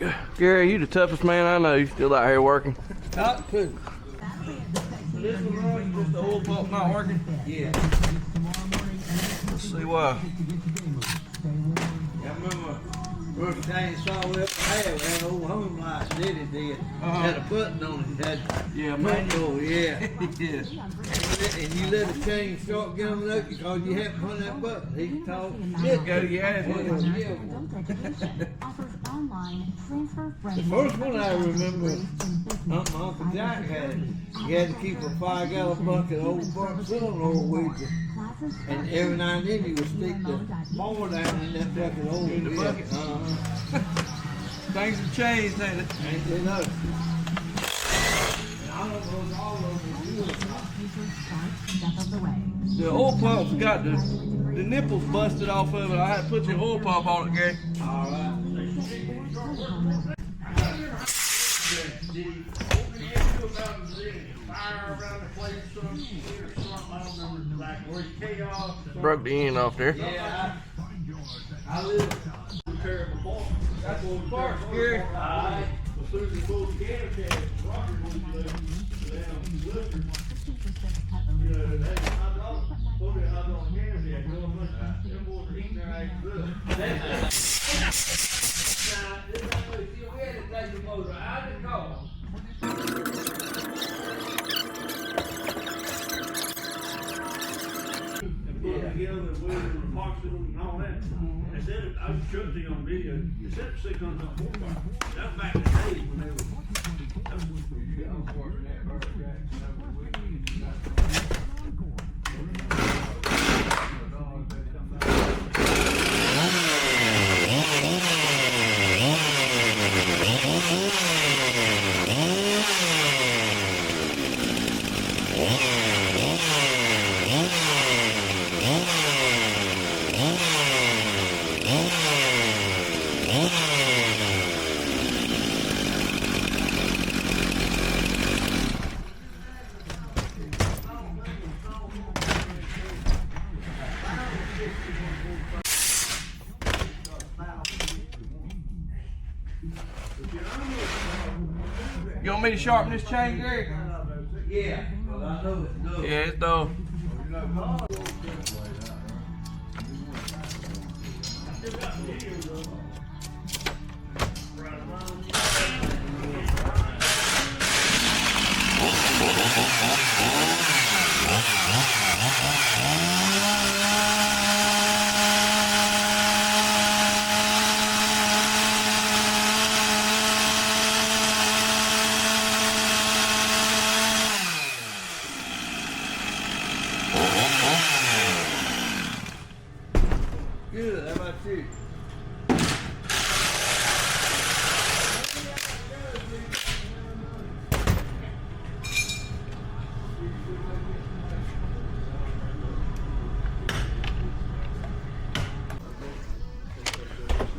go. Gary, you the toughest man I know. You still out here working? Not too. This one running, just the oil pump not working? Yeah. Let's see why. I remember first chainsaw we ever had, we had an old home light, Diddy did. Had a button on it, had manual, yeah. Yes. And you let the chain start going up because you haven't put that button. He can talk shit. Go to your ass. The first one I remember, my Uncle Jack had it. He had to keep a 5-gallon bucket of old burnt cylinder oil with you. And every now and then he would stick the mower down in that bucket of oil. In the bucket? Things have changed, ain't it? Ain't they know? And all of them do it. The oil pump's got the nipples busted off of it. I had to put your oil pump on it, Gary. All right. Broke the end off there. Yeah, I live in terrible park. That's what the park's Gary. As soon as you pull the can, Roger will be down Lister. You know, they $5. Put it out on the can, yeah, go on with that. Them boys are eating their ass good. We had to take the motor out of the car. Together with the parks and all that. They said I showed you on video. They said 600 horsepower. That was back in the days when they were. You want me to sharpen this chain, Gary? Yeah, well, I know it's dull. Yeah, it's dull. Good, how about you?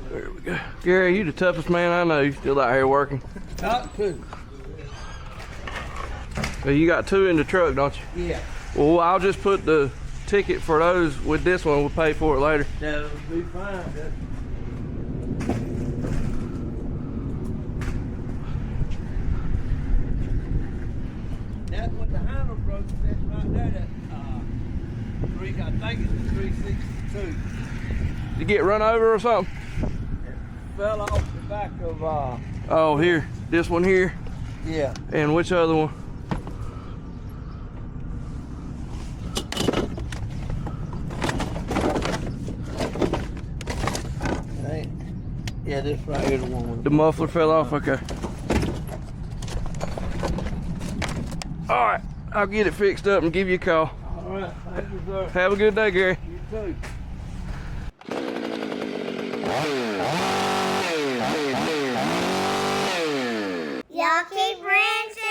There we go. Gary, you the toughest man I know. You still out here working? Not too. Well, you got 2 in the truck, don't you? Yeah. Well, I'll just put the ticket for those with this one. We'll pay for it later. That'll be fine. That's when the handle broke. That's right there. That I think it's the 362. You get run over or something? Fell off the back of Oh, here. This one here. yeah. And which other one? Yeah, this right here the one. The muffler fell off. Okay. All right. I'll get it fixed up and give you a call. All right, thank you, sir. Have a good day, Gary. You too. Y'all keep rinsing.